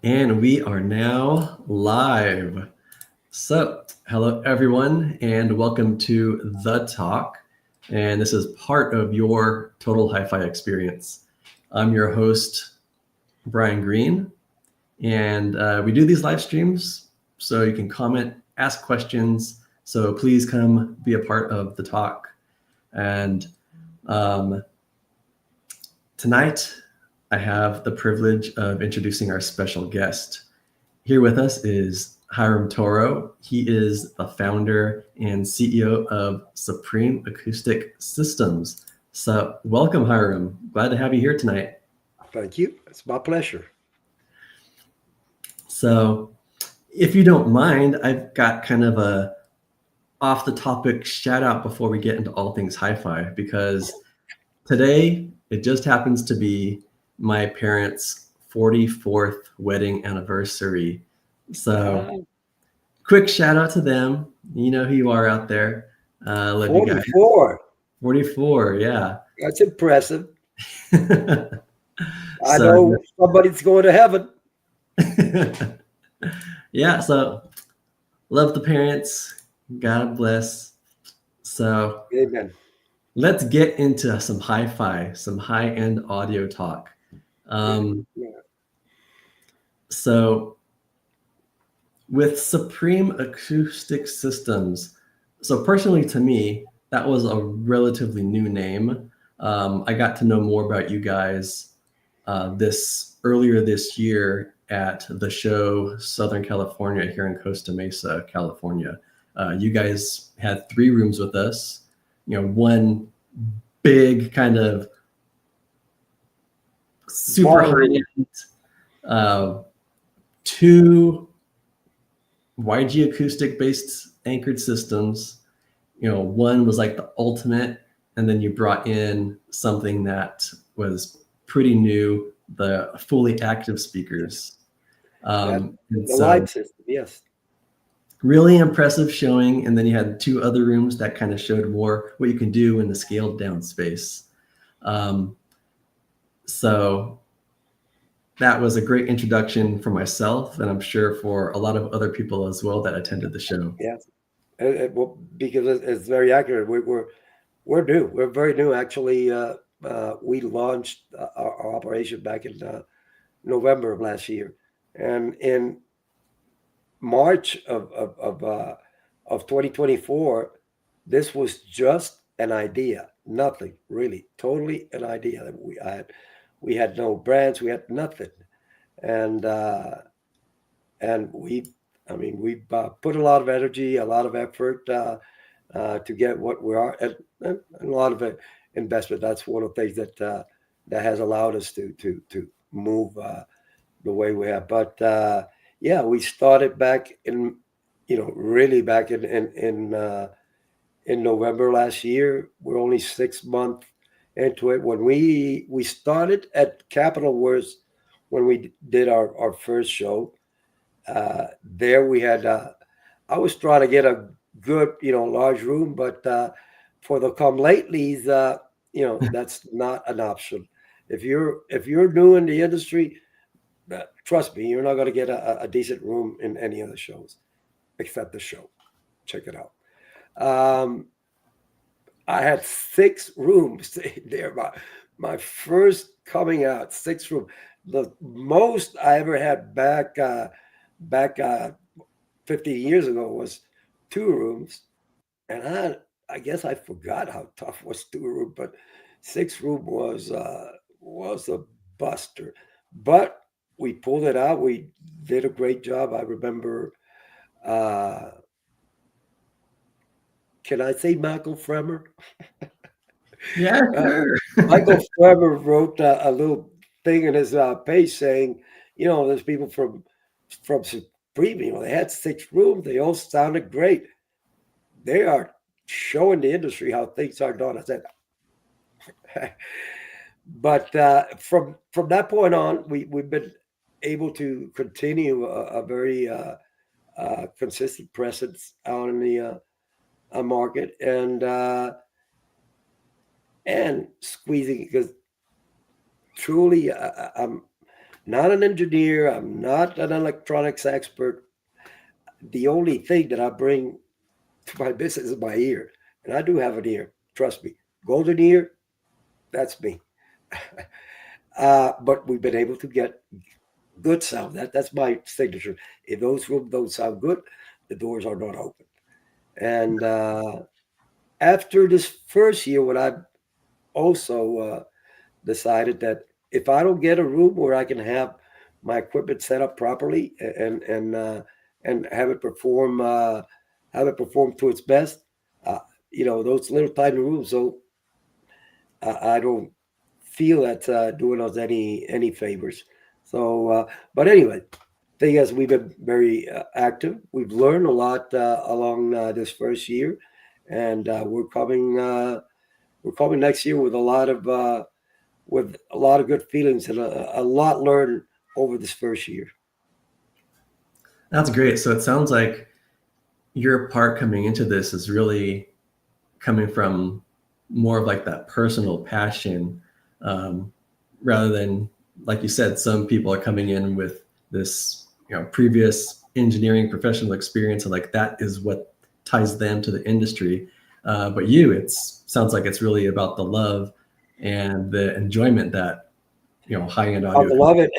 And we are now live. So, hello everyone, and welcome to The Talk. And this is part of your total hi-fi experience. I'm your host, Brian Green, and we do these live streams so you can comment, ask questions. So please come be a part of the talk. And tonight, I have the privilege of introducing our special guest. Here with us is Hiram Toro. He is the founder and CEO of Supreme Acoustic Systems. So, welcome, Hiram. Glad to have you here tonight. Thank you. It's my pleasure. So, if you don't mind, I've got kind of a off the topic shout out before we get into all things hi-fi, because today it just happens to be my parents' 44th wedding anniversary. So, quick shout out to them. You know who you are out there. Love you guys. 44. 44, yeah. That's impressive. I So, know somebody's going to heaven. yeah, so love the parents. God bless. So, Amen. let's get into some hi-fi, some high-end audio talk. Yeah. So, with Supreme Acoustic Systems, so personally to me, that was a relatively new name. I got to know more about you guys this earlier this year at the show Southern California here in Costa Mesa, California. You guys had 3 rooms with us. You know, one big kind of super high-end, 2 YG acoustic based anchored systems. You know, one was like the ultimate, and then you brought in something that was pretty new, the fully active speakers. And The so light system, yes. really impressive showing. And then you had 2 other rooms that kind of showed more what you can do in the scaled down space. So that was a great introduction for myself, and I'm sure for a lot of other people as well that attended the show. Yes. Well, because it's very accurate. We're new. We're very new. Actually, we launched our operation back in November of last year, and in March of 2024, this was just an idea, nothing really, totally an idea that we had. We had no brands, we had nothing, and we, I mean, we put a lot of energy, a lot of effort to get what we are, and a lot of investment. That's one of the things that has allowed us to move the way we have. But yeah, we started back in, really back in November last year. We're only 6 months into it. When we started at Capitol Wars, when we did our first show, there we had. I was trying to get a good, large room, but for the come latelys, that's not an option. If you're new in the industry, trust me, you're not going to get a decent room in any of the shows, except the show. Check it out. Um, I had 6 rooms there. My first coming out, 6 room. The most I ever had back 50 years ago was 2 rooms, and I guess I forgot how tough was 2 room, but 6 room was a buster. But we pulled it out. We did a great job. I remember. Uh, can I say Michael Fremer? Yeah, Uh, sure. Michael Fremer wrote a little thing in his page saying, there's people from Supreme. They had 6 rooms. They all sounded great. They are showing the industry how things are done. I said, but from that point on, we've been able to continue a very consistent presence out in the market, and squeezing, because truly, not an engineer. I'm not an electronics expert. The only thing that I bring to my business is my ear. And I do have an ear. Trust me. Golden ear, that's me. But we've been able to get good sound. That's my signature. If those rooms don't sound good, the doors are not open. And after this first year, what I also decided that if I don't get a room where I can have my equipment set up properly and have it perform to its best, uh, those little tiny rooms. So I don't feel that's doing us any favors. So, but anyway, thing is, we've been very active. We've learned a lot along this first year, and we're coming next year with a lot of good feelings and a lot learned over this first year. That's great. So it sounds like your part coming into this is really coming from more of like that personal passion, um, rather than, like you said, some people are coming in with this, previous engineering professional experience, and like that is what ties them to the industry. But you, it sounds like it's really about the love and the enjoyment that high-end I audio. love it,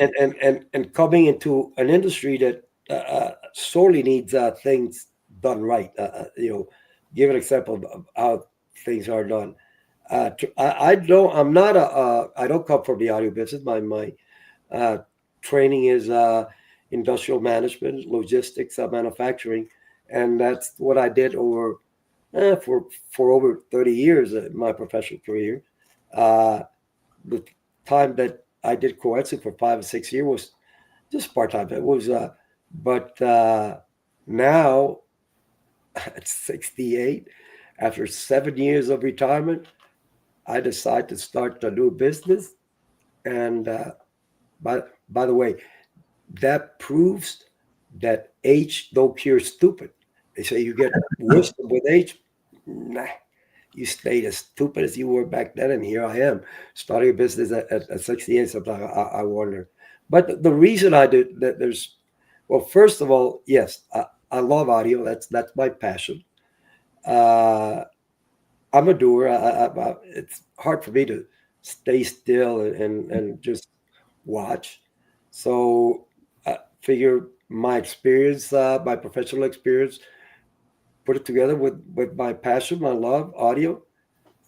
and coming into an industry that sorely needs things done right. Give an example of how things are done. I don't. I'm not a. I don't come from the audio business. My uh, training is industrial management, logistics, manufacturing, and that's what I did for over 30 years in my professional career. Uh, the time that I did co-ed for 5 or 6 years was just part time. It was, but now at 68, after 7 years of retirement, I decided to start a new business. And by the way, that proves that age don't cure stupid. They say you get wisdom with age. Nah, you stayed as stupid as you were back then, and here I am starting a business at 68. Sometimes I wonder. But the reason I do that, well, first of all, yes, I love audio. That's my passion. Uh, I'm a doer. It's hard for me to stay still and just watch. So I figure my experience, my professional experience, put it together with my passion, my love, audio.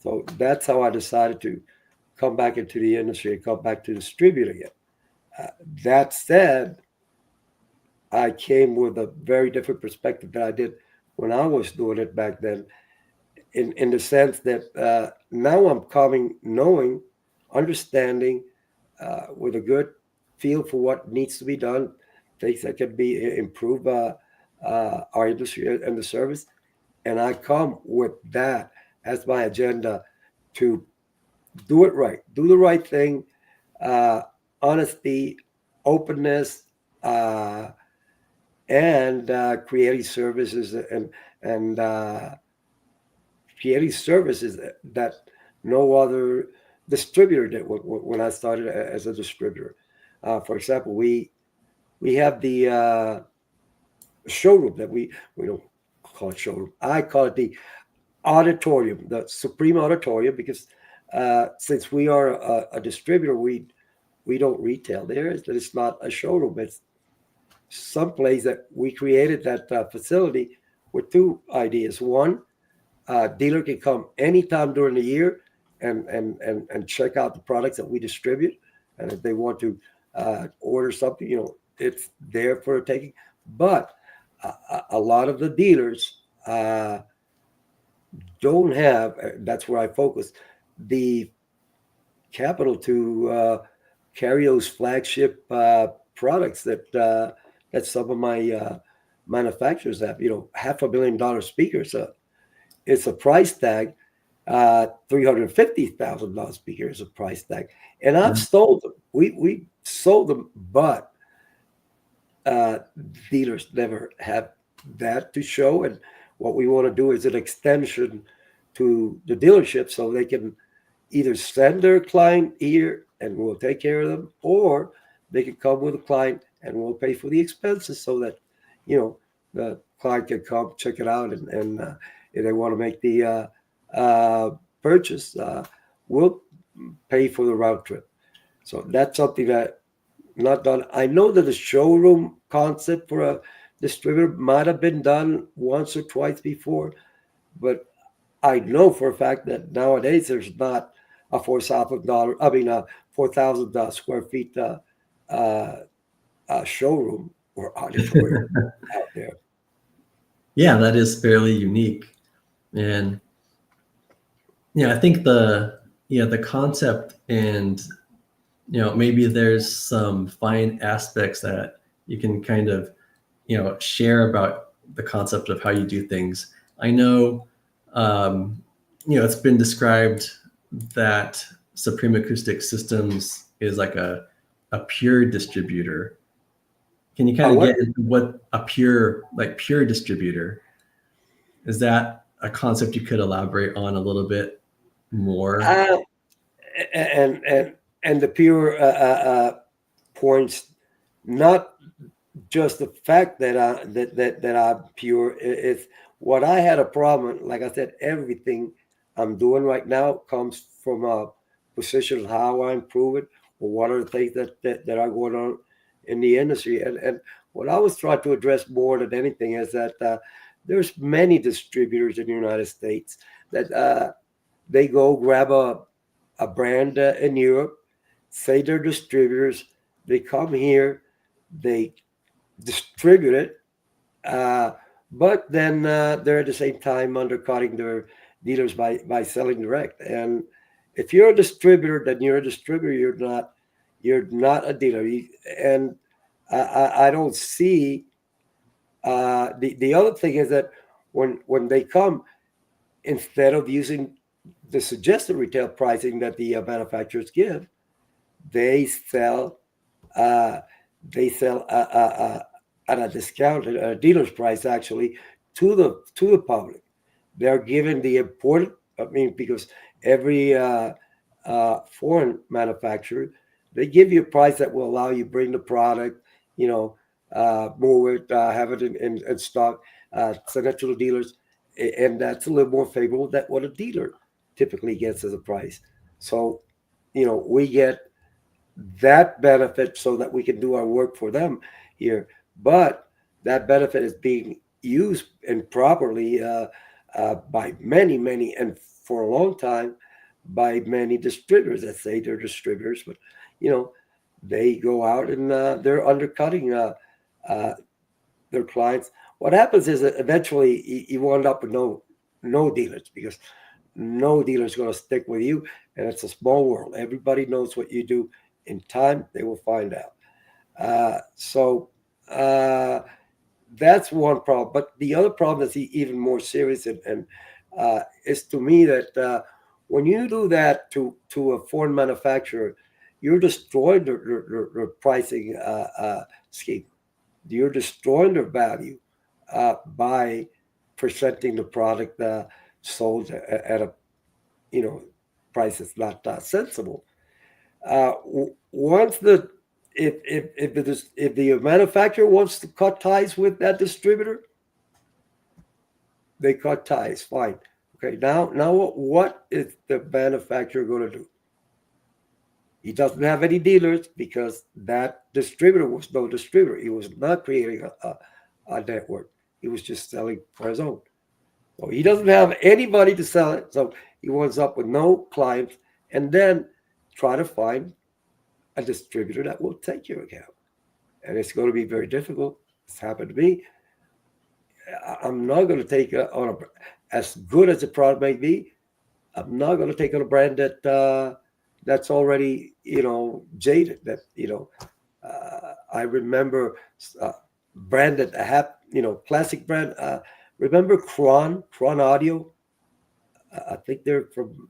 So that's how I decided to come back into the industry and come back to distributing it. Uh, that said, I came with a very different perspective than I did when I was doing it back then, in the sense that now I'm coming knowing, understanding, with a good feel for what needs to be done, things that can be improve our industry and the service. And I come with that as my agenda to do it right, do the right thing, uh, honesty, openness, uh, and creating services and creating services that no other distributor did when I started as a distributor. For example, we have the showroom that we don't call it showroom. I call it the auditorium, the Supreme Auditorium, because since we are a distributor, we don't retail there. It's not a showroom. It's some place that we created that facility with two ideas. One, dealer can come anytime during the year and check out the products that we distribute. And if they want to order something, it's there for taking. But a lot of the dealers don't have. That's where I focus the capital to carry those flagship products that some of my manufacturers have. $500,000 speakers. It's a price tag. $350,000 speaker is a price tag, and I've sold them. We sold them, but uh, dealers never have that to show. And what we want to do is an extension to the dealership so they can either send their client here and we'll take care of them, or they can come with a client and we'll pay for the expenses so that, the client can come check it out, and if they want to make the purchase, we'll pay for the round trip. So that's something that not done. I know that the showroom concept for a distributor might have been done once or twice before, but I know for a fact that nowadays there's not a a 4,000 square feet uh, showroom or auditorium out there. Yeah, that is fairly unique. And I think the concept, and maybe there's some fine aspects that you can kind of share about the concept of how you do things. I know it's been described that Supreme Acoustic Systems is like a pure distributor. Can you kind of What? get into what a pure distributor is? That a concept you could elaborate on a little bit more? Uh, and the pure points, not just the fact that that I'm pure. It's what I had a problem. Like I said, everything I'm doing right now comes from a position of how I improve it, or what are the things that are going on in the industry. And what I was trying to address more than anything is that there's many distributors in the United States that they go grab a brand in Europe, say they're distributors, they come here, they distribute it, uh, but then they're at the same time undercutting their dealers by selling direct. And if you're a distributor, then you're a distributor. You're not a dealer. And I don't see. The other thing is that when they come, instead of using the suggested retail pricing that the manufacturers give, they sell uh, at a discount, at a dealer's price actually, to the public. They're given the important. I mean, because every foreign manufacturer, they give you a price that will allow you bring the product, move it, have it in stock, send it to the dealers, and that's a little more favorable than what a dealer typically gets as a price. So, we get that benefit so that we can do our work for them here. But that benefit is being used improperly by many, many, and for a long time by many distributors that say they're distributors, but you know they go out and they're undercutting uh, their clients. What happens is that eventually you end up with no dealers, because no dealer is going to stick with you, and it's a small world. Everybody knows what you do. In time, they will find out. So that's one problem. But the other problem that's even more serious, and is to me that when you do that to a foreign manufacturer, you're destroying their pricing scheme. You're destroying their value by presenting the product sold at a you know price that's not sensible. Once the if the manufacturer wants to cut ties with that distributor, they cut ties. Fine. Okay. Now what is the manufacturer going to do? He doesn't have any dealers because that distributor was no distributor. He was not creating a network. He was just selling for his own. So he doesn't have anybody to sell it. So he ends up with no clients, and then try to find a distributor that will take your account. And it's going to be very difficult. It's happened to me. I'm not going to take on as good as the product may be. I'm not going to take on a brand that's already jaded. That I remember brand that I have classic brand. Remember Kron Audio? I think they're from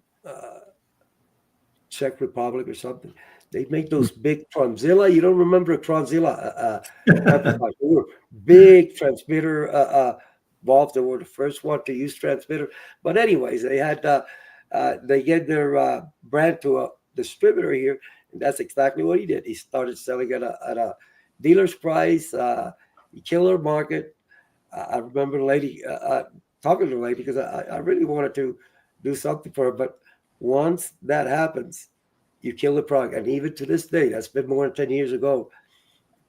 Czech Republic or something. They make those big Tronzilla. You don't remember Tronzilla amplifiers? They were big transmitter valves. They were the first one to use transmitter. But anyways, they gave their brand to a distributor here, And that's exactly what he did. He started selling at a dealer's price. He killed our market. I remember the lady talking to the lady because I really wanted to do something for her. But once that happens, you kill the product. And even to this day, that's been more than 10 years ago,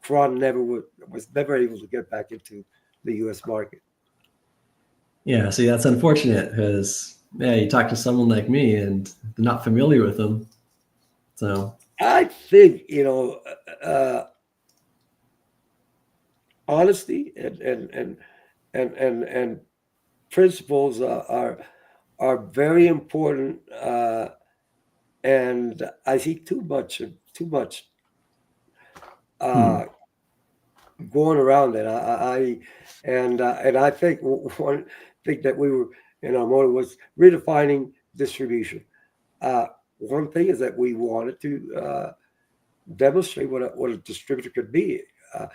Cron was never able to get back into the U.S. market. Yeah, see, that's unfortunate because yeah, you talk to someone like me and they're not familiar with them. So I think honesty and principles are very important, and I see too much hmm, uh, going around it. And I think one thing that we were in our motive was redefining distribution. Uh, One thing is that we wanted to demonstrate what a distributor could be. Uh,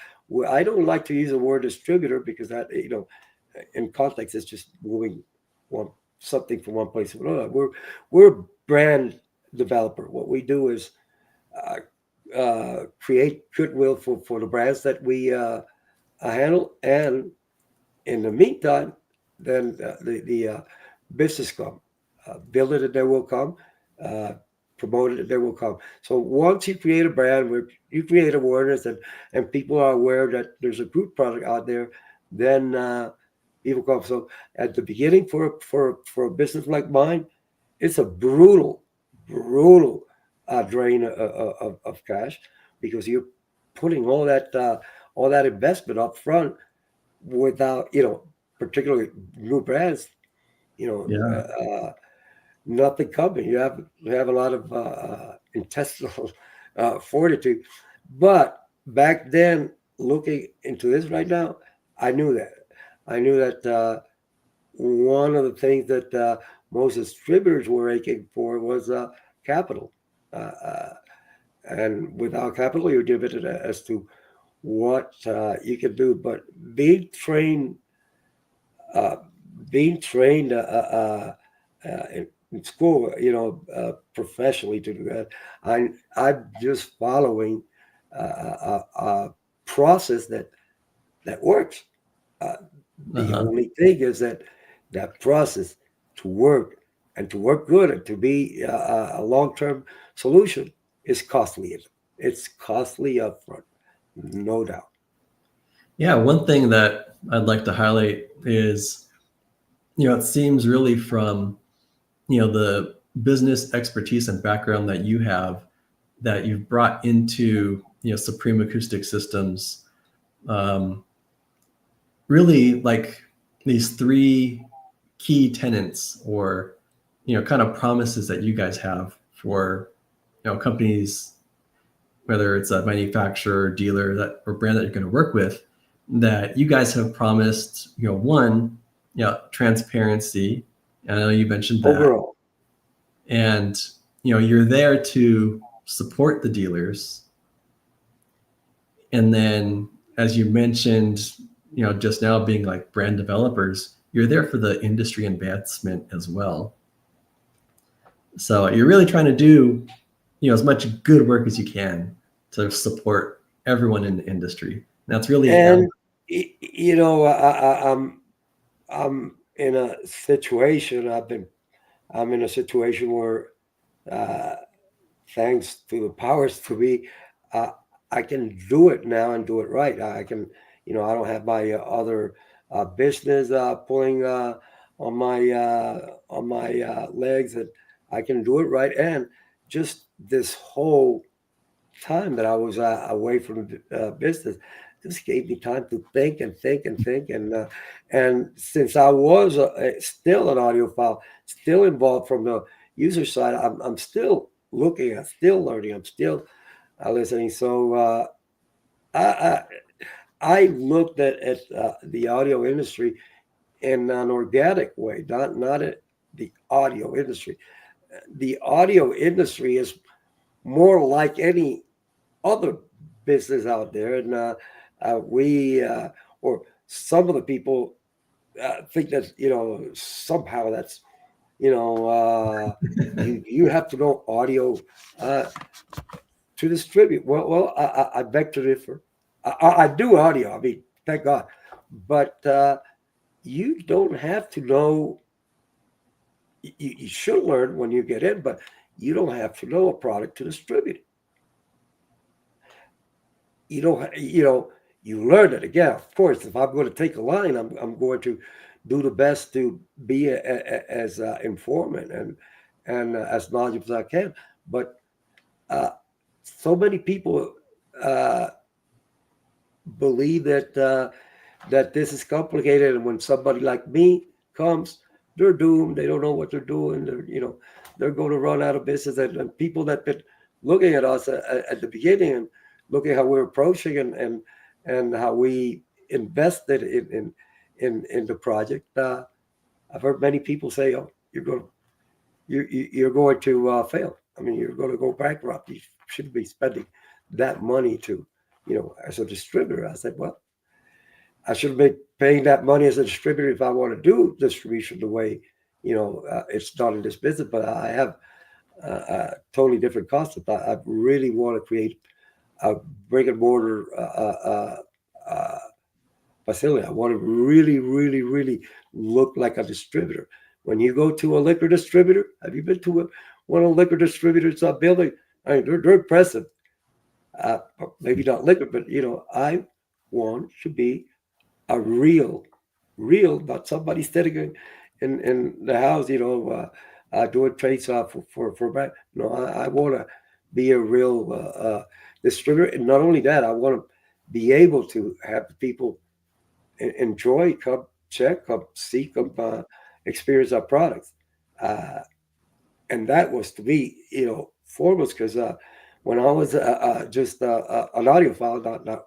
I don't like to use the word distributor because that in context it's just moving one something from one place to another. We're a brand developer. What we do is create goodwill for the brands that we handle, and in the meantime, then the business come. Build it, and there will come. Uh, Promote it, and there will come. So once you create a brand where you create awareness and people are aware that there's a good product out there, then people come. So at the beginning, for a business like mine, it's a brutal drain of cash because you're putting all that investment up front without particularly new brands, you know, yeah, nothing coming. You have a lot of intestinal fortitude, but back then, looking into this right now, I knew that. I knew that one of the things that most distributors were aching for was capital, and without capital, you're limited as to what you can do. But being trained uh, in school, professionally to do that. I'm just following a process that works. Uh, the uh-huh. only thing is that process to work and to work good and to be a long-term solution is costly. It's costly upfront, no doubt. Yeah, one thing that I'd like to highlight is, it seems really from, the business expertise and background that you have that you've brought into, Supreme Acoustic Systems, um, really like these three key tenants or, kind of promises that you guys have for, companies, whether it's a manufacturer, dealer that or brand that you're going to work with, that you guys have promised, one, transparency. I know you mentioned that. Overall, And, you're there to support the dealers. And then, as you mentioned, just now being like brand developers, you're there for the industry advancement as well. So you're really trying to do, as much good work as you can to support everyone in the industry. And that's really, and I'm in a situation. I'm in a situation where, uh, thanks to the powers to be, uh, I can do it now and do it right. I can, I don't have my other business pulling on my legs, and I can do it right. And just this whole time that I was away from the business just gave me time to think and think and think. And since I was still an audiophile, still involved from the user side, I'm still looking, I'm still learning, I'm still listening. So I, I I looked at the audio industry in an organic way, not the audio industry. The audio industry is more like any other business out there, and we or some of the people think that somehow that's you have to know audio. Uh, to distribute. I beg to differ. I do audio. I mean, thank God, but you don't have to know. You should learn when you get in, but you don't have to know a product to distribute it. You don't. You learn it again. Of course, if I'm going to take a line, I'm going to do the best to be as informant and as knowledgeable as I can. But uh, so many people uh, believe that this is complicated, and when somebody like me comes, they're doomed. They don't know what they're doing. They're going to run out of business. And people that been looking at us at the beginning and looking how we're approaching and how we invested in the project. I've heard many people say, "Oh, you're going to fail. I mean, you're going to go bankrupt. You shouldn't be spending that money to, as a distributor." I said, "Well, I should be paying that money as a distributor if I want to do distribution the way, it's done in this business. But I have a totally different concept. I really want to create a brick and mortar facility. I want to really, really, really look like a distributor. When you go to a liquor distributor, have you been to one of the liquor distributors building? I mean, they're impressive. Maybe not liquor, but I want to be a real, not somebody sitting in the house, doing trades for brand. No, I want to be a real distributor, and not only that, I want to be able to have the people enjoy, come check, come see, come experience our products. Uh, and that was to me, foremost, because when I was just an audiophile, not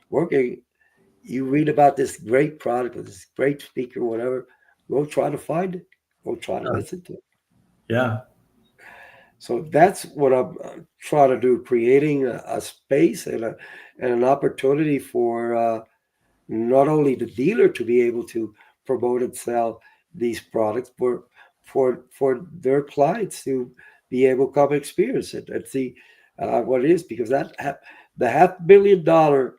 working, you read about this great product or this great speaker, whatever, go try to find it, go try to listen to it. Yeah. So that's what I'm trying to do, creating a space and an opportunity for not only the dealer to be able to promote and sell these products, but for their clients to be able to come experience it and see what it is, because the $500,000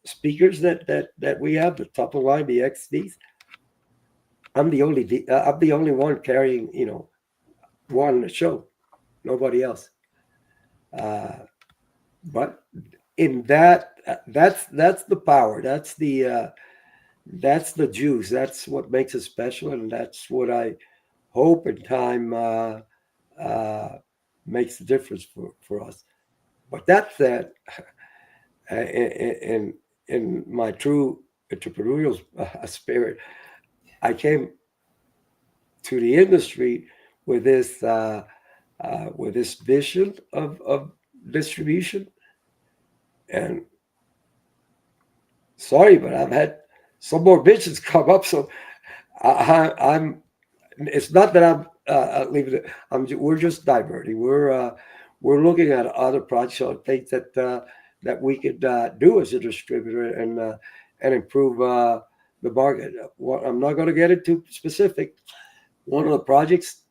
speakers that we have, the top of the line, the XDs. I'm the only one carrying one show, nobody else. Uh, but in that's the power. That's the juice. That's what makes it special, and that's what I hope in time uh, makes the difference for us. But that said, in my true entrepreneurial spirit, I came to the industry with this vision of distribution. And sorry, but I've had some more visions come up. So I'm. It's not that I'm leaving it. We're just diverting. We're looking at other projects or things that we could do as a distributor and improve the market. I'm not going to get into specific. One of the projects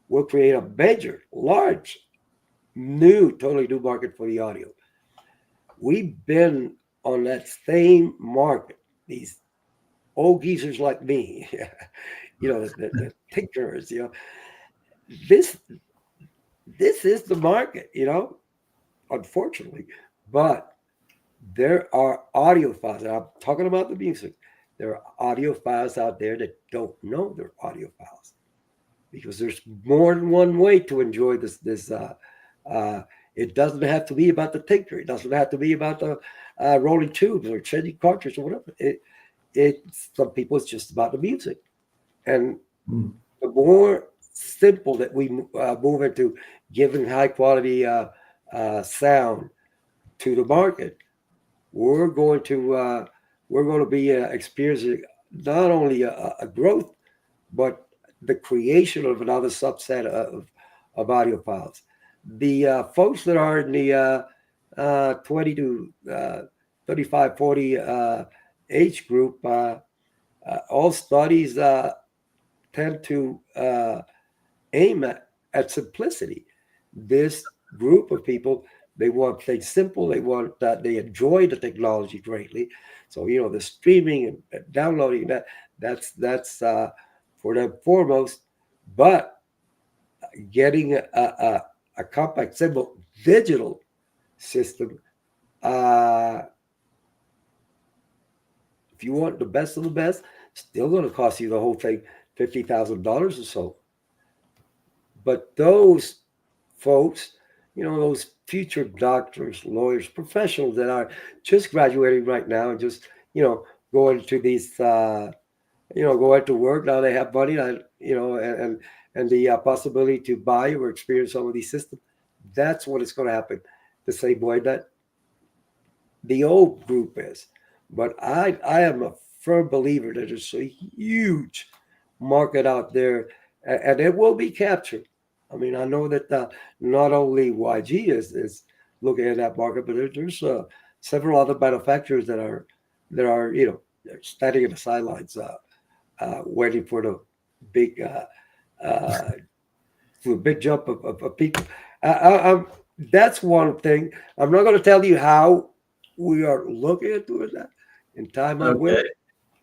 will create a major, large, totally new market for the audio. We've been on that same market. These old geezers like me, the tinkers, this this is the market, unfortunately. But there are audiophiles, and I'm talking about the music. There are audiophiles out there that don't know they're audiophiles, because there's more than one way to enjoy this. It doesn't have to be about the tinker. It doesn't have to be about the rolling tubes or changing cartridge or whatever. Some people, it's just about the music. And Mm. the more simple that we move into giving high quality sound to the market, we're going to be experiencing not only a growth, but the creation of another subset of audiophiles. The folks that are in the 20 to 35, 40 age group, all studies tend to aim at simplicity. This group of people They want things simple. They want that. They enjoy the technology greatly. So the streaming and downloading that's for them foremost. But getting a compact, simple digital system, uh, if you want the best of the best, still going to cost you the whole thing $50,000 or so. But those folks, those future doctors, lawyers, professionals that are just graduating right now and just, going to these, going to work now, they have money, and the possibility to buy or experience some of these systems. That's what is going to happen. The same way that the old group is. But I am a firm believer that there's a huge market out there, and it will be captured. I mean, I know that not only YG is looking at that market, but there's several other manufacturers that are they're standing in the sidelines, waiting for the big jump of people. That's one thing. I'm not going to tell you how we are looking at doing that. In time, I will. Okay.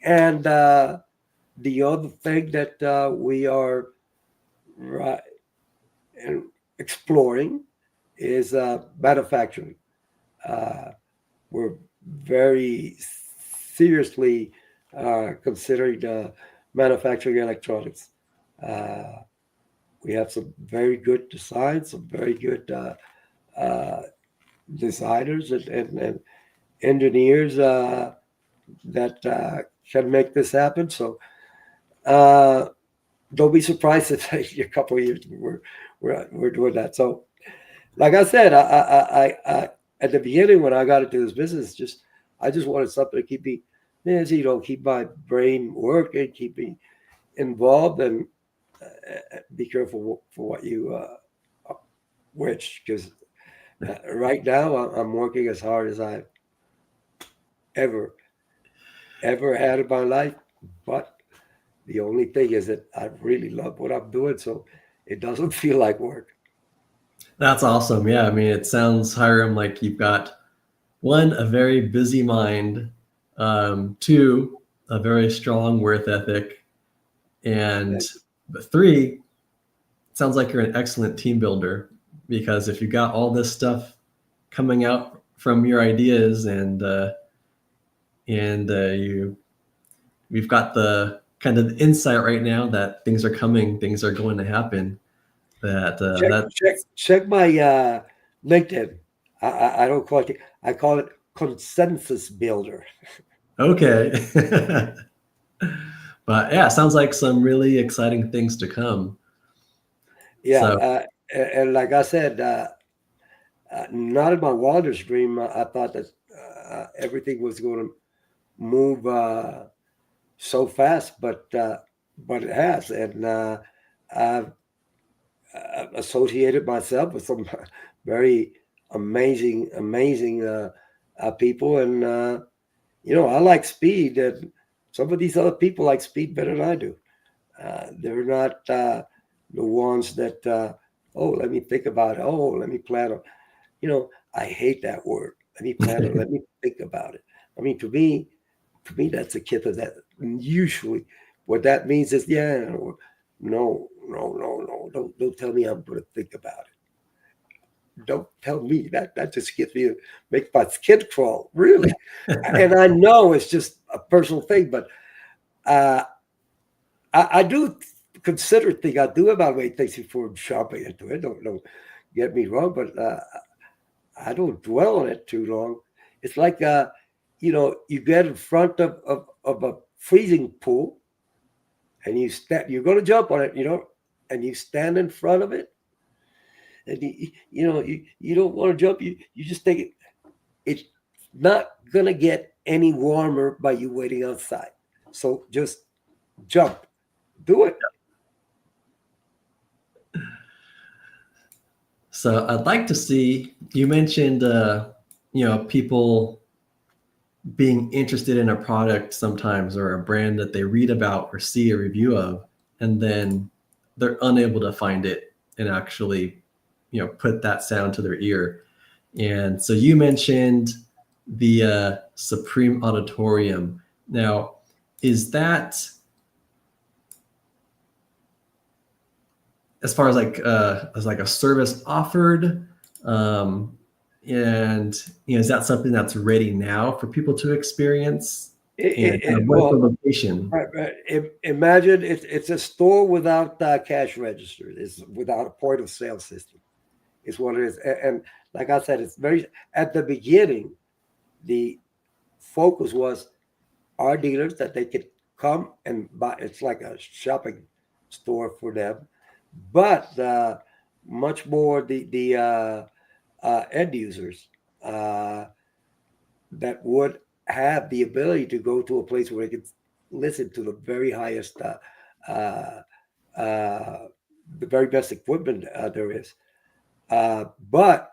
And the other thing that we are right and exploring is manufacturing. We're very seriously considering manufacturing electronics. We have some very good designs, some very good designers and engineers that can make this happen. So don't be surprised if in a couple of years we're doing that. So, like I said, I at the beginning when I got into this business, I just wanted something to keep me busy, keep my brain working, keep me involved, and be careful for what you wish, because right now I'm working as hard as I've ever had in my life. But the only thing is that I really love what I'm doing, so it doesn't feel like work. That's awesome. Yeah, I mean, it sounds, Hiram, like you've got one, a very busy mind, two, a very strong work ethic, and three, it sounds like you're an excellent team builder, because if you got all this stuff coming out from your ideas and we've got the kind of insight right now that things are coming, things are going to happen. Check my LinkedIn. I don't call it. I call it consensus builder. Okay. But yeah, sounds like some really exciting things to come. Yeah, So and like I said, not in my wildest dream. I thought that everything was going to move so fast, but it has, and I've associated myself with some very amazing people, and I like speed, and some of these other people like speed better than I do. They're not the ones that let me think about it. Oh, let me plan on. I hate that word. Let me plan on. Let me think about it. I mean, to me, that's a kid of that. Usually, what that means is, no. Don't tell me I'm going to think about it. Don't tell me that. That just gets me, make my skin crawl, really. And I know it's just a personal thing, but I do consider things. I do evaluate things before jumping into it. Don't get me wrong, but I don't dwell on it too long. It's like you get in front of a freezing pool, and you're going to jump on it, and you stand in front of it, and you don't want to jump. You just think it's not going to get any warmer by you waiting outside. So just jump, do it. So I'd like to see, you mentioned, people being interested in a product sometimes, or a brand that they read about or see a review of, and then they're unable to find it and actually, put that sound to their ear. And so you mentioned the Supreme Auditorium. Now, is that, as far as like a service offered, um, and is that something that's ready now for people to experience? And what's the Well, location? right. Imagine it's a store without cash registers. It's without a point of sale system. Is what it is. And like I said, it's very at the beginning. The focus was our dealers that they could come and buy. It's like a shopping store for them, but much more the end users uh, that would have the ability to go to a place where they could listen to the very highest, uh, uh, the very best equipment there is. But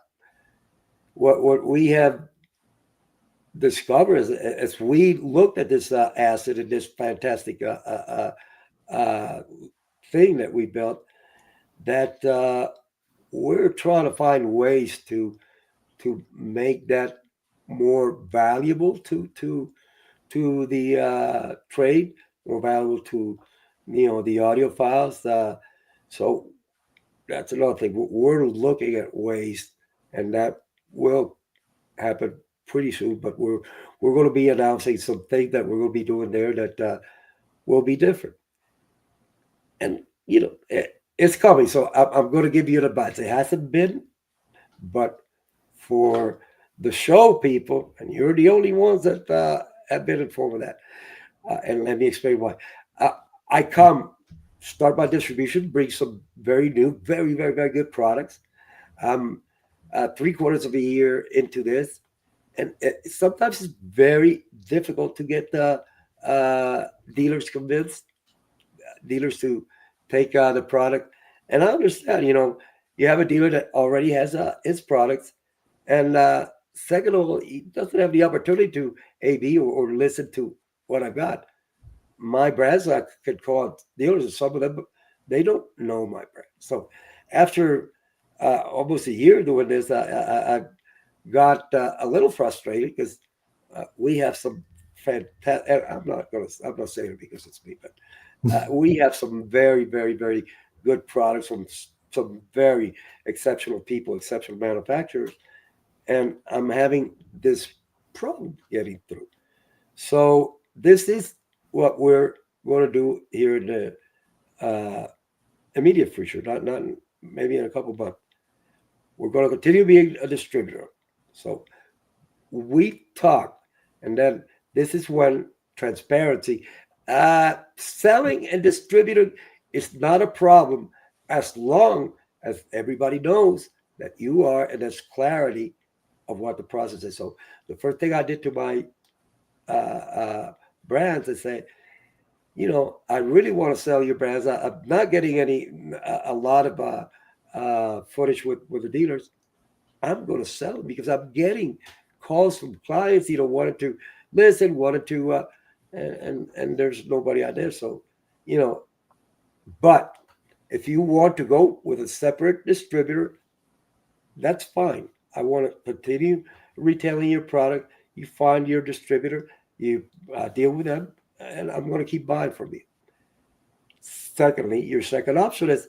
what we have discovered as we looked at this asset and this fantastic thing that we built, that we're trying to find ways to make that more valuable to the trade, more valuable to the audiophiles. So that's another thing. We're looking at ways, and that will happen pretty soon. But we're going to be announcing some things that we're going to be doing there that will be different. And it's coming. So I'm going to give you an advice. It hasn't been, but for the show people, and you're the only ones that have been informed of that. And let me explain why. Uh, I come, start my distribution, bring some very new, very, very, very good products. I'm 3/4 of a year into this, and sometimes it's very difficult to get the dealers convinced, dealers to take the product. And I understand, you have a dealer that already has his products, and second of all, he doesn't have the opportunity to AB or listen to what I've got. My brands, I could call dealers, and some of them they don't know my brand. So after almost a year doing this, I got a little frustrated because we have some fantastic. I'm not saying it because it's me, but we have some very, very, very good products from some very exceptional people, exceptional manufacturers, and I'm having this problem getting through. So this is what we're going to do here in the immediate future, not maybe in a couple months. We're going to continue being a distributor. So we talk, and then this is when transparency, selling and distributing is not a problem as long as everybody knows that you are, and there's clarity of what the process is. So the first thing I did to my brands is say, I really want to sell your brands. I'm not getting a lot of footage with the dealers. I'm going to sell them because I'm getting calls from clients, wanted to listen, wanted to, and there's nobody out there. So, you know, but if you want to go with a separate distributor, that's fine. I want to continue retailing your product. You find your distributor, you deal with them, and I'm going to keep buying from you. Secondly, your second option is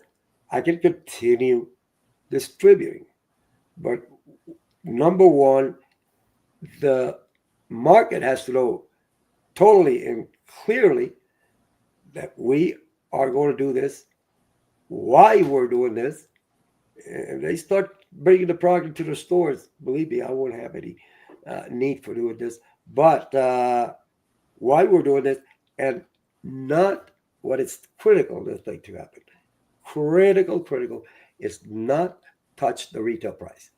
I can continue distributing. But number one, the market has to know totally and clearly that we are going to do this, why we're doing this. And they start bringing the product into the stores. Believe me, I won't have any need for doing this. But why we're doing this, and not what is critical this thing to happen. Critical is not touch the retail price.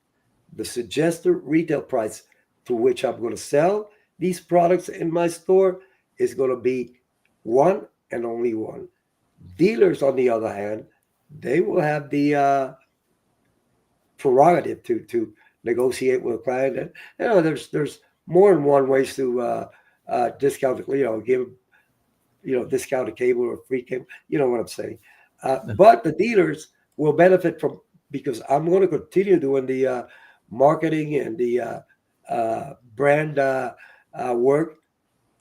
The suggested retail price to which I'm going to sell these products in my store is going to be one and only one. Dealers, on the other hand, they will have the prerogative to negotiate with a client. And there's more than one ways to discount. Give discounted cable or free cable. You know what I'm saying. But the dealers will benefit from because I'm going to continue doing the marketing and the brand work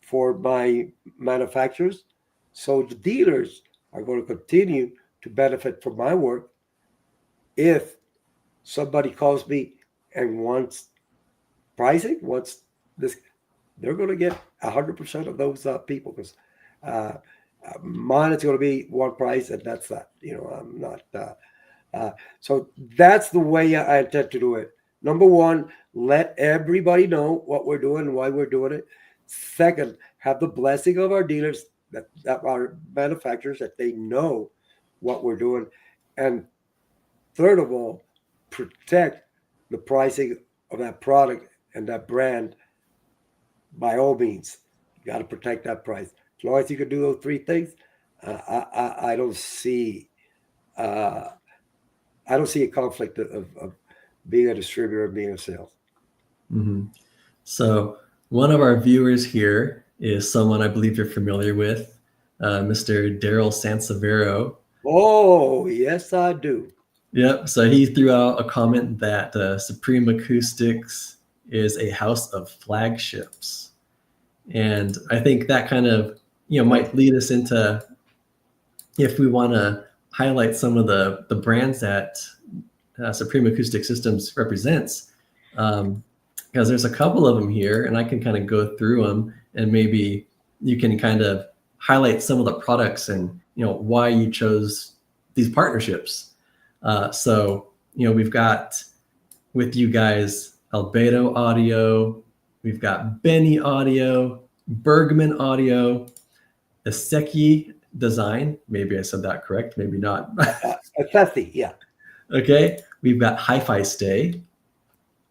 for my manufacturers. So the dealers are going to continue to benefit from my work. If somebody calls me and wants pricing, wants this, they're going to get 100% of those people, because uh, mine is going to be one price, and that's that. I'm not. So that's the way I intend to do it. Number one, let everybody know what we're doing and why we're doing it. Second, have the blessing of our dealers, that our manufacturers, that they know what we're doing. And third of all, protect the pricing of that product and that brand by all means. You got to protect that price. As long as you can do those three things, I don't see uh, I don't see a conflict of being a distributor and being a sales. Hmm. So one of our viewers here is someone I believe you're familiar with, Mr. Daryl Sansevero. Oh, yes, I do. Yep. So he threw out a comment that Supreme Acoustics is a house of flagships, and I think that kind of might lead us into, if we want to highlight some of the brands that Supreme Acoustic Systems represents, because there's a couple of them here, and I can kind of go through them, and maybe you can kind of highlight some of the products and why you chose these partnerships. So we've got with you guys Albedo Audio, we've got Benny Audio, Bergman Audio, Iseki Design. Maybe I said that correct, maybe not. Effective, yeah. Okay, we've got HiFi Stay,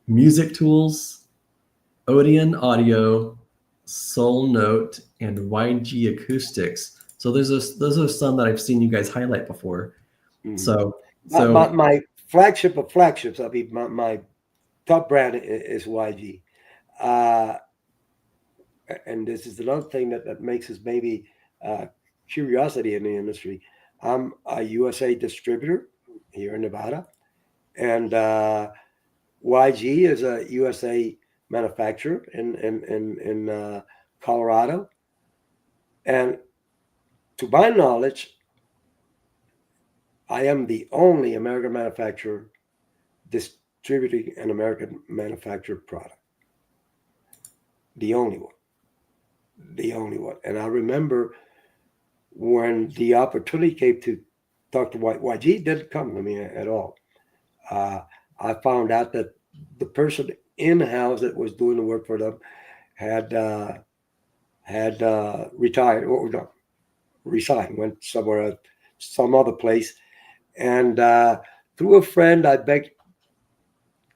Music Tools, Odeon Audio, Soul Note, and YG Acoustics. So those are some that I've seen you guys highlight before. Mhm. So My flagship of flagships, I mean, my top brand is YG. Uh, and this is another thing that makes us maybe uh, curiosity in the industry. I'm a USA distributor here in Nevada, and YG is a USA manufacturer in Colorado. And to my knowledge, I am the only American manufacturer distributing an American manufactured product. The only one. The only one. And I remember when the opportunity came to talk to YG, didn't come to me at all. Uh, I found out that the person in house that was doing the work for them had retired, or not resigned, went somewhere else, some other place. And through a friend, I begged,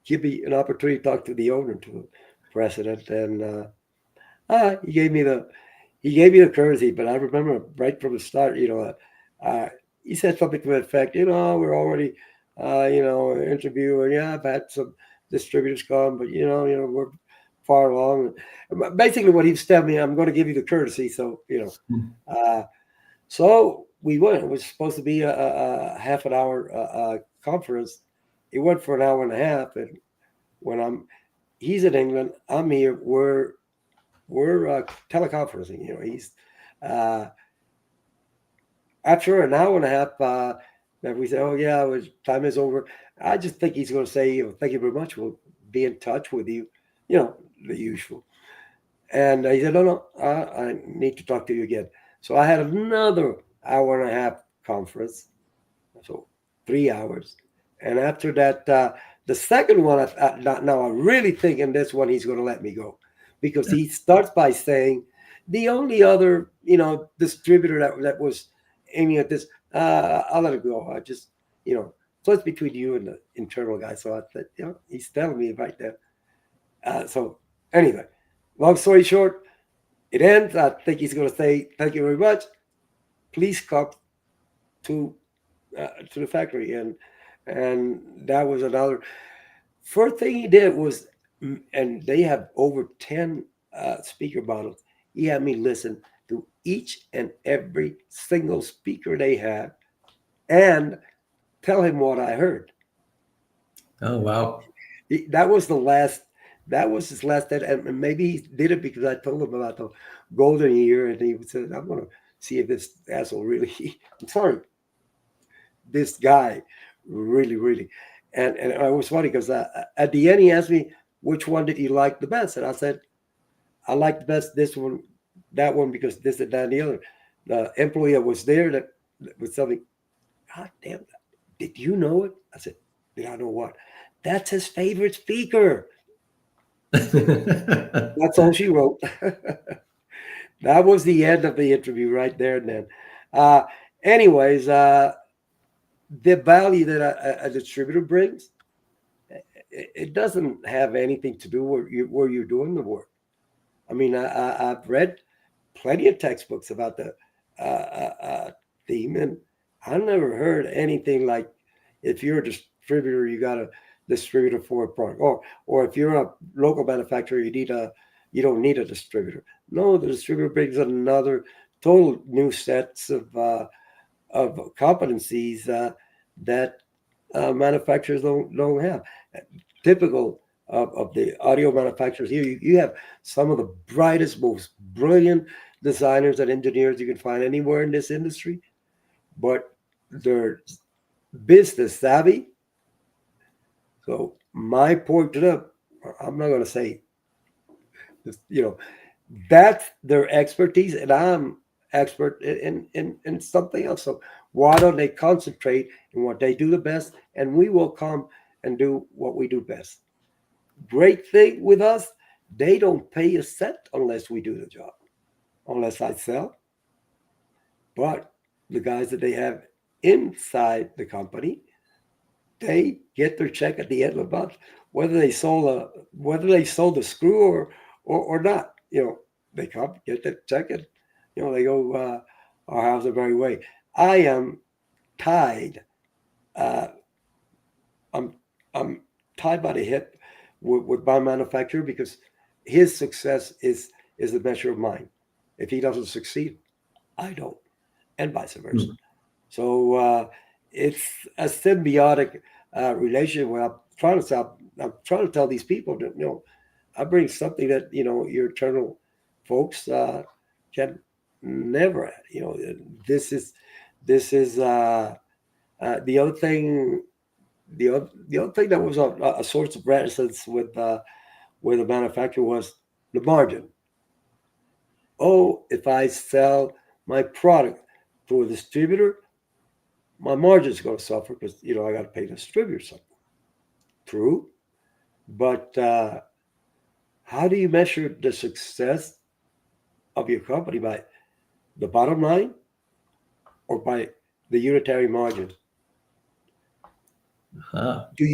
give me an opportunity to talk to the owner, to the president, and he gave me the courtesy. But I remember right from the start, uh, he said something to the effect, we're already, interviewing. Yeah, I've had some distributors come, but we're far along. Basically, what he was telling me, I'm going to give you the courtesy. So uh, so we went. It was supposed to be a half an hour conference. It went for an hour and a half, and when he's in England, I'm here. We're teleconferencing. He's uh, after an hour and a half. That we say, oh yeah, time is over. I just think he's going to say, thank you very much. We'll be in touch with you. The usual. And he said, no, no, I need to talk to you again. So I had another hour and a half conference, so 3 hours. And after that, the second one, now I'm really thinking this one he's going to let me go, because he starts by saying the only other, distributor that was aiming at this, I'll let it go. I just, so it's between you and the internal guy. So I said, he's telling me right there. So anyway, long story short, it ends. I think he's going to say, thank you very much. Please come to the factory, and that was another. First thing he did was, and they have over 10 speaker models. He had me listen to each and every single speaker they had and tell him what I heard. oh wow. That was the last. That was his last debt, and maybe he did it because I told him about the golden year, and he said, "I'm going to see if this asshole really." I'm sorry, this guy really, really, and it was funny because at the end he asked me which one did he like the best, and I said I like the best this one, that one because this and that and the other. The employee that was there that was something. God damn, did you know it? I said, did I know what? That's his favorite speaker. That's all she wrote. That was the end of the interview right there and then. Uh, anyways, the value that a distributor brings, it doesn't have anything to do where you're doing the work. I mean, I've read plenty of textbooks about the theme, and I never heard anything like if you're a distributor, you got a distributor for a product, or if you're a local manufacturer, you don't need a distributor. No, the distributor brings another total new sets of competencies that manufacturers don't have. Typical of the audio manufacturers here, you have some of the brightest, most brilliant designers and engineers you can find anywhere in this industry, but they're business savvy. So my point to them, I'm not going to say, you know, that's their expertise, and I'm expert in something else. So why don't they concentrate in what they do the best, and we will come and do what we do best. Great thing with us, they don't pay a cent unless we do the job, unless I sell. But the guys that they have inside the company, they get their check at the end of the month, whether they sold the screw or not. They come get the check and they go our house the very way. I am tied. Uh, I'm I'm tied by the hip with my manufacturer because his success is the measure of mine. If he doesn't succeed, I don't, and vice versa. So it's a symbiotic relationship. Where I'm trying to tell these people that I bring something that your internal folks can never. This is the other thing. The other thing that was a source of reticence with the manufacturer was the margin. Oh, if I sell my product to a distributor, my margin's going to suffer because I got to pay the distributor something. True, but how do you measure the success of your company by the bottom line or by the unitary margin? What do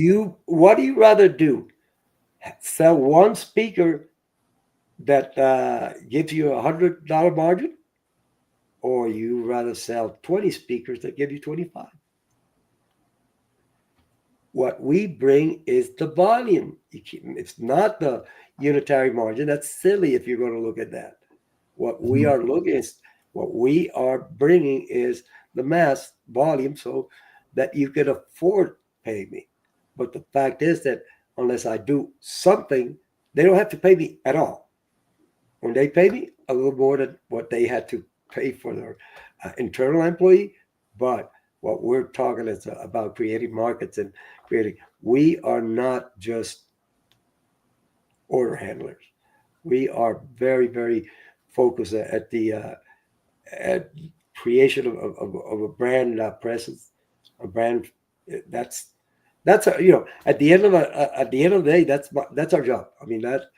you rather do? Sell one speaker that gives you $100 margin, or you rather sell 20 speakers that give you 25? What we bring is the volume. It's not the unitary margin. That's silly if you're going to look at that. What we are bringing is the mass volume so that you can afford to pay me. But the fact is that unless I do something, they don't have to pay me at all. When they pay me, a little more than what they had to pay for their internal employee. But what we're talking is about creating markets and creating. We are not just order handlers. We are very, very focused at the at creation of a brand presence, a brand that's at the end of the day, that's our job. I mean, that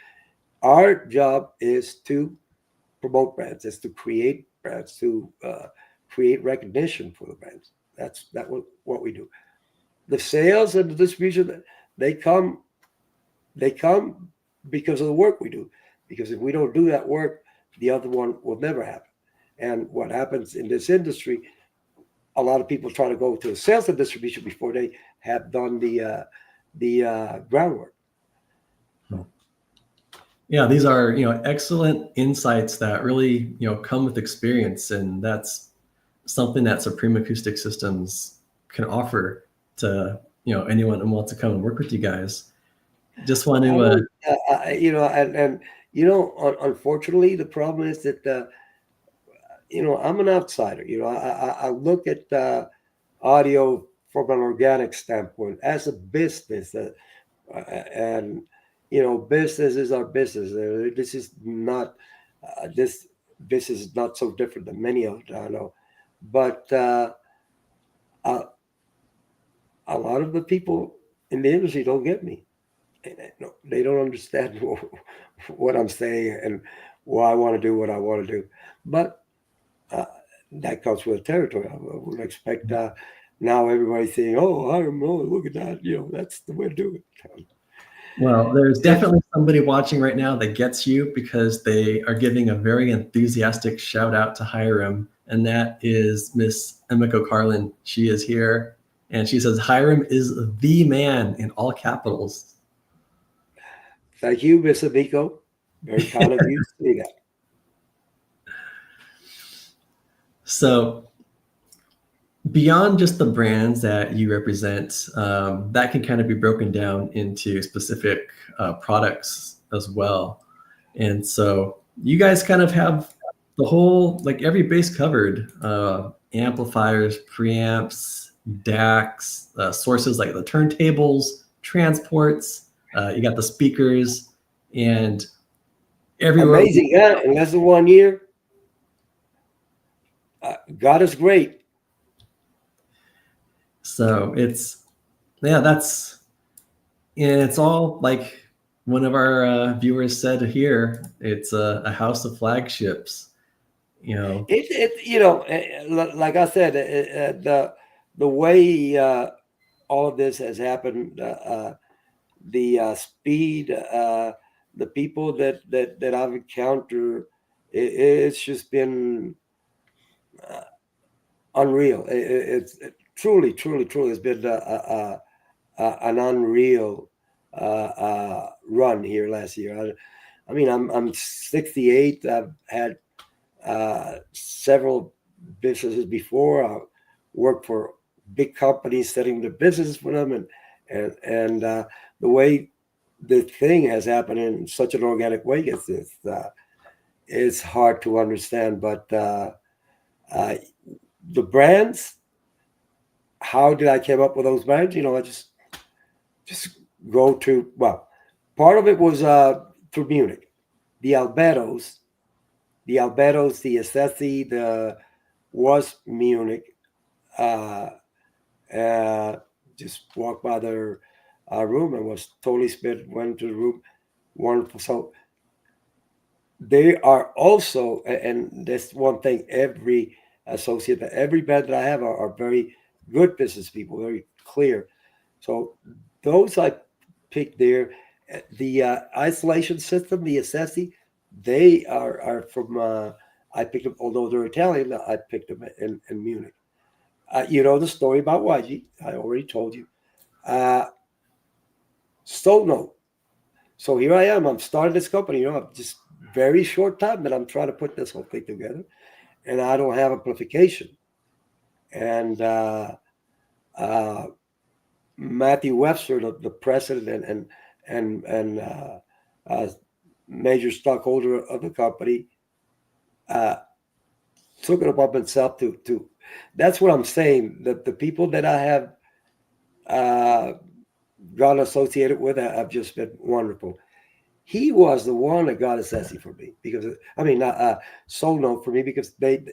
our job is to promote brands, is to create brands, to create recognition for the brands. That's what we do. The sales and the distribution, they come because of the work we do. Because if we don't do that work, the other one will never happen. And what happens in this industry, a lot of people try to go to sales and distribution before they have done the groundwork. Yeah, these are excellent insights that really come with experience, and that's something that Supreme Acoustic Systems can offer to anyone who wants to come and work with you guys. Just want I to, don't, unfortunately, the problem is that, I'm an outsider. I look at audio from an organic standpoint as a business, and businesses are business. This is not this business is not so different than many of it, I know, but a, a lot of the people in the industry don't get me. No, they don't understand what I'm saying and why I want to do what I want to do. But uh, that comes with the territory. I would expect now everybody's saying, "Oh, I don't know. Look at that. That's the way to do it." well, there's It's definitely somebody watching right now that gets you because they are giving a very enthusiastic shout out to Hiram, and that is Miss Emiko Carlin. She is here, and she says Hiram is the man in all capitals. Thank you, Miss Amico. Very kind of you to say that. So beyond just the brands that you represent, that can kind of be broken down into specific products as well. And so you guys kind of have the whole, like every base covered, amplifiers, preamps, DACs, sources like the turntables, transports, you got the speakers, and everywhere. Amazing, yeah. And that's the 1 year. God is great. So it's, yeah, and it's all like one of our viewers said here, it's a house of flagships, you know. Like I said, the way all of this has happened, the speed, the people that I've encountered, it's just been uh, unreal. Truly, truly, truly, it's been an unreal run here last year. I mean, I'm 68. I've had several businesses before. I worked for big companies, setting the businesses for them, and the way the thing has happened in such an organic way, it's hard to understand. But uh, the brands, how did I came up with those brands? I just go to, well, part of it was through Munich, the Albedos, the Assessi, the was Munich. Uh, uh, just walked by their room and was totally spit. Went to the room, wonderful. So they are also, and that's one thing. Every associate, every band that I have are very good business people, very clear. So those I picked there. The isolation system, the Assessi, they are from. I picked them, although they're Italian. I picked them in Munich. You know the story about YG. I already told you. Uh, Stone. So here I am. I'm starting this company. I'm just very short time, but I'm trying to put this whole thing together, and I don't have amplification. And uh, Matthew Webster, the president and uh, major stockholder of the company, uh, took it upon himself to. That's what I'm saying. That the people that I have uh, gotten associated with have just been wonderful. He was the one that got a Sessi for me because I mean not Soul Note for me because they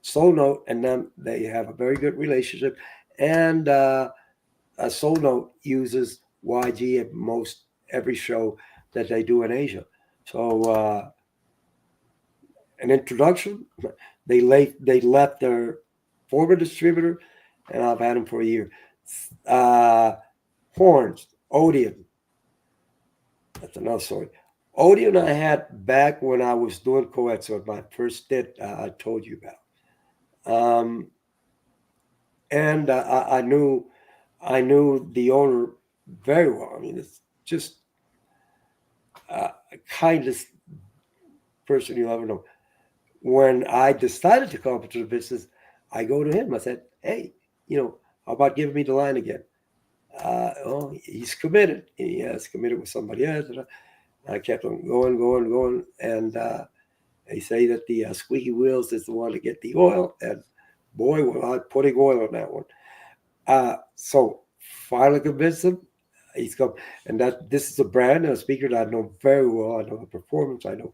Soul Note and them they have a very good relationship, and Soul Note uses YG at most every show that they do in Asia. So an introduction, they left their former distributor, and I've had them for a year. Uh, Horns, Odeon, that's another story. Odeon I had back when I was doing coaxial, my first stint I told you about. And I knew the owner very well. I mean, it's just kindest person you'll ever know. When I decided to come into the business, I go to him. I said, "Hey, how about giving me the line again?" Oh, he's committed. He has committed with somebody else. And I kept on going. And they say that the squeaky wheels is the one to get the oil. And boy, was I putting oil on that one. So finally convinced him. He's come, and that this is a brand and a speaker that I know very well. I know the performance. I know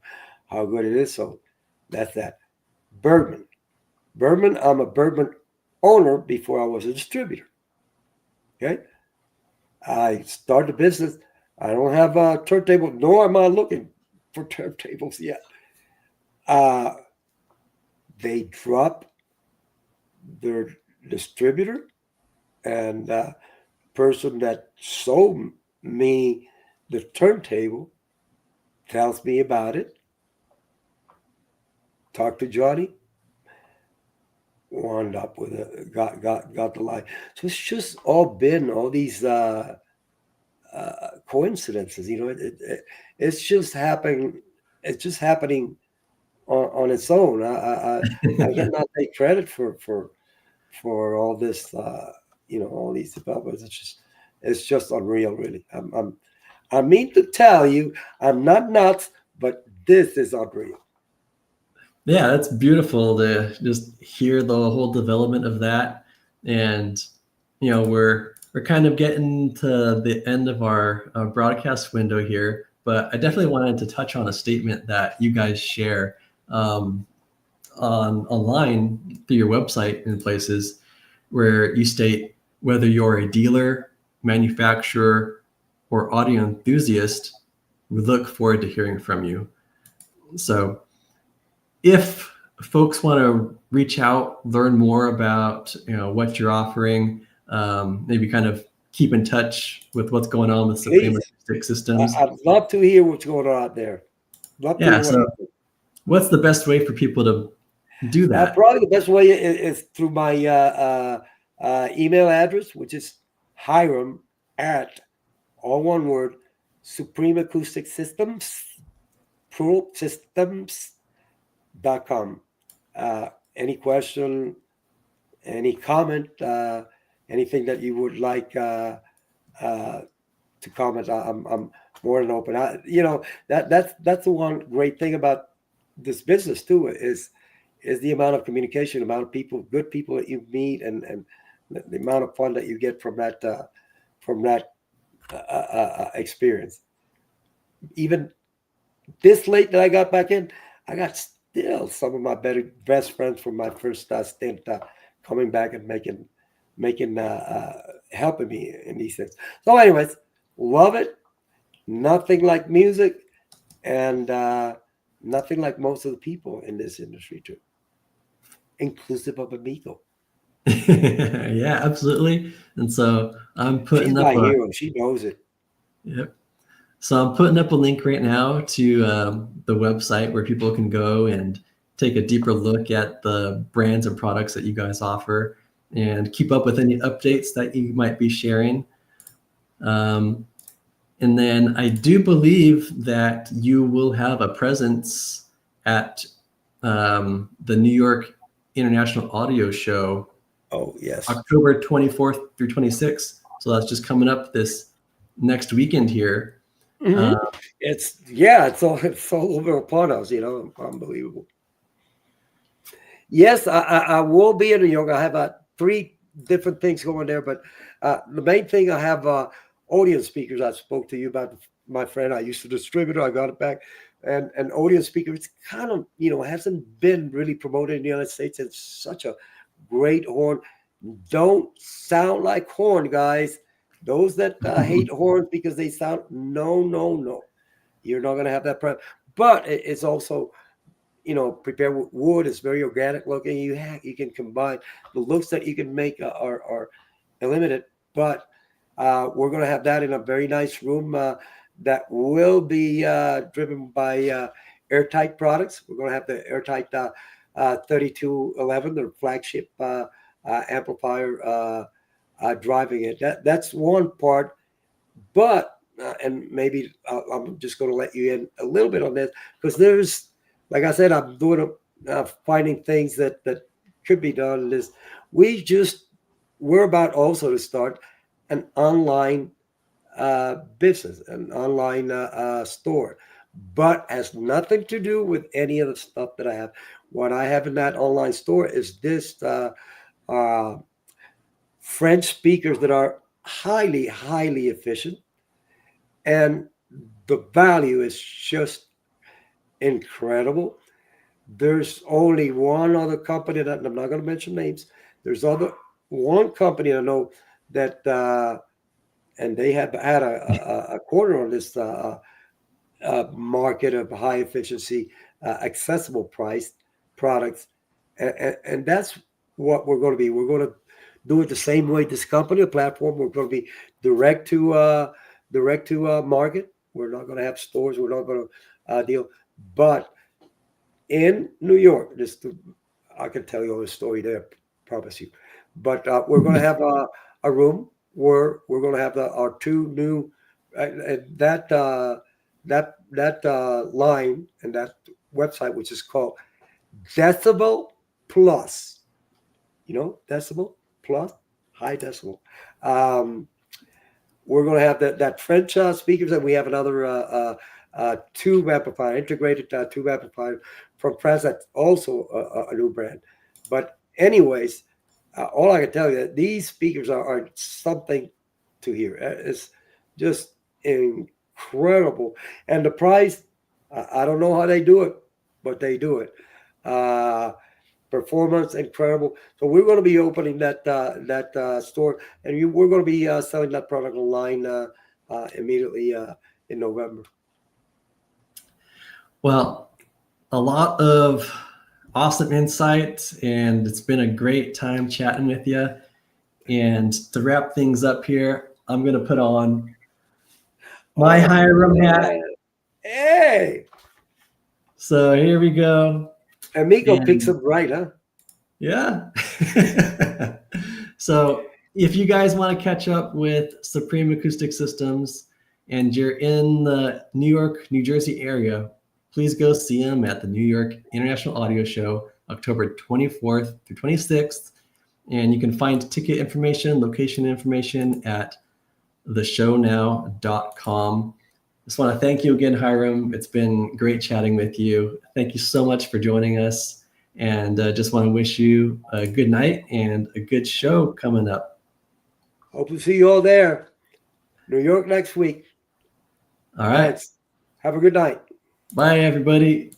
how good it is. So that's that. Bergman. I'm a Bergman owner before I was a distributor. Okay. I started a business. I don't have a turntable, nor am I looking for turntables yet. They dropped their distributor, and person that sold me the turntable tells me about it. Talk to Johnny, wound up with got the line. So it's just all been all these coincidences. It's just happening. It's just happening on its own. I cannot take credit for all this. All these developments. It's just unreal, really. I mean to tell you, I'm not nuts, but this is unreal. Yeah, that's beautiful to just hear the whole development of that. And we're kind of getting to the end of our broadcast window here, but I definitely wanted to touch on a statement that you guys share online through your website and places, where you state, whether you're a dealer, manufacturer, or audio enthusiast, we look forward to hearing from you. So if folks want to reach out, learn more about what you're offering, maybe kind of keep in touch with what's going on with Supreme Acoustic Systems. I'd love to hear what's going on out there. So what's the best way for people to do that? Probably the best way is through my email address, which is Hiram at, all one word, Supreme Acoustic Systems, plural systems.com. Any question, any comment, anything that you would like to comment, I'm more than open. That's the one great thing about this business too, is the amount of communication, the amount of people, good people that you meet, and the amount of fun that you get from that experience. Even this late that I got back in, I got still some of my best friends from my first stint coming back and making helping me in these things. So anyways, love it. Nothing like music, and nothing like most of the people in this industry too, inclusive of Amigo. Yeah, absolutely. And so I'm putting She's up my hero. She knows it. Yep. So I'm putting up a link right now to the website where people can go and take a deeper look at the brands and products that you guys offer, and keep up with any updates that you might be sharing. And then I do believe that you will have a presence at the New York International Audio Show. Oh, yes. October 24th through 26th. So that's just coming up this next weekend here. Mm-hmm. It's all over upon us, unbelievable. Yes, I will be in New York. I have 3 different things going there, but the main thing, I have audience speakers. I spoke to you about my friend. I used to distribute it. I got it back. And an audience speaker, it's kind of, hasn't been really promoted in the United States. It's such a great horn. Don't sound like horn, guys. Those that hate horns because they sound, no. You're not going to have that problem. But it's also, prepared with wood. It's very organic looking. You can combine the looks that you can make are limited. But we're going to have that in a very nice room that will be driven by Airtight products. We're going to have the Airtight 3211, their flagship amplifier driving it. That's one part. But and maybe I'm just going to let you in a little bit on this, because there's, like I said, I'm doing finding things that could be done. We're about also to start an online business, an online store, but has nothing to do with any of the stuff that I have. What I have in that online store is this French speakers that are highly, highly efficient, and the value is just incredible. There's only one other company that I'm not going to mention names. There's one company I know that, and they have had a corner on this market of high efficiency, accessible priced products, and that's what we're going to be. We're going to do it the same way. This company, the platform, we're going to be direct to market. We're not going to have stores. We're not going to deal, but in New York, I can tell you all the story there, promise you. But we're going to have a room where we're going to have our two new line and that website, which is called Decibel Plus. You know, Decibel Plus, high decibel. We're going to have that French speakers, and we have another tube amplifier, integrated tube amplifier from France. That's also a new brand. But anyways, all I can tell you, these speakers are something to hear. It's just incredible. And the price, I don't know how they do it, but they do it. Performance incredible. So we're going to be opening that store, and we're going to be selling that product online immediately in November. Well, a lot of awesome insights, and it's been a great time chatting with you. And to wrap things up here, I'm going to put on my Hiram hat. Hey! So here we go. Amigo picks up right, huh? Yeah. So if you guys want to catch up with Supreme Acoustic Systems and you're in the New York, New Jersey area, please go see them at the New York International Audio Show, October 24th through 26th. And you can find ticket information, location information at theshownow.com. Just want to thank you again, Hiram. It's been great chatting with you. Thank you so much for joining us. And just want to wish you a good night and a good show coming up. Hope to see you all there. New York next week. All right. Thanks. Have a good night. Bye, everybody.